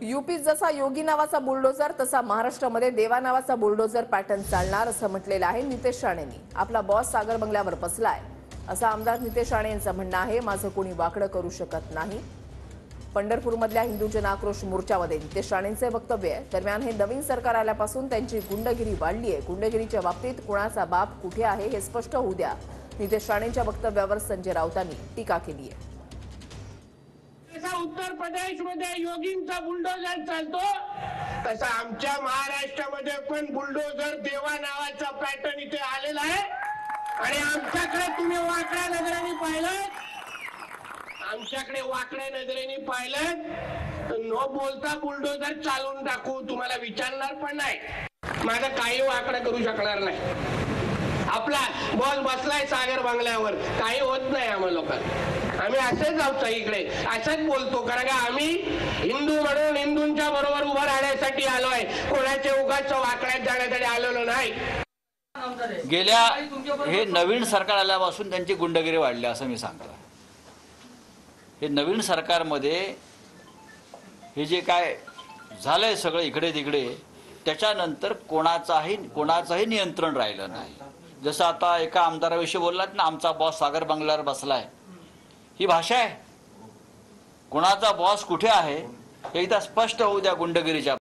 यूपीत जसा योगी नावाचा बुलडोझर तसा महाराष्ट्रामध्ये देवा नावाचा बुलडोझर पॅटर्न चालणार असं म्हटलेलं आहे नितेश राणेंनी। आपला बॉस सागर बंगल्यावर बसलाय असं आमदार नितेश राणे यांचं म्हणणं आहे। माझं कोणी वाकडं करू शकत नाही। पंढरपूरमधल्या हिंदू जन आक्रोश मोर्चामध्ये नितेश राणेंचे वक्तव्य आहे। दरम्यान हे नवीन सरकार आल्यापासून त्यांची गुंडगिरी वाढली आहे। गुंडगिरीच्या बाबतीत कोणाचा बाप कुठे आहे हे स्पष्ट होऊ द्या। नितेश राणेंच्या वक्तव्यावर संजय राऊतांनी टीका केली आहे। उत्तर प्रदेश मध्ये योगींचा बुलडोझर चालतो तसा आमच्या महाराष्ट्रामध्ये पण बुलडोझर देवा नावाचा पॅटर्न इथे आलेला आहे आणि आमच्याकडे तुम्ही वाकड्या नजरेने पाहिलं, आमच्याकडे वाकड्या नजरेने पाहिलं न बोलता बुलडोझर चालवून टाकू, तुम्हाला विचारणार पण नाही। माझं काही वाकडं करू शकणार नाही। आपला बॉस बसलाय सागर बंगल्यावर, काही होत नाही आम्हाला लोकांना। आम्ही असेच आहोत इकडे, असंच बोलतो, कारण आम्ही हिंदू म्हणून हिंदूंच्या बरोबर उभं राहण्यासाठी आलोय, कोणाच्या उगाच वाकड्यात जाण्यासाठी आलेलो नाही। गेल्या हे नवीन सरकार आल्यापासून त्यांची गुंडगिरी वाढली असं मी सांगतो। हे नवीन सरकारमध्ये हे जे काय झालंय सगळं इकडे तिकडे, त्याच्यानंतर कोणाचंही नियंत्रण राहिलं नाही। जसं आता एका आमदाराविषयी बोललात ना, आमचा बॉस सागर बंगल्यावर बसलाय, ही भाषा आहे? कोणाचा बॉस कुठे आहे हे इथं स्पष्ट होऊ द्या गुंडगिरीच्या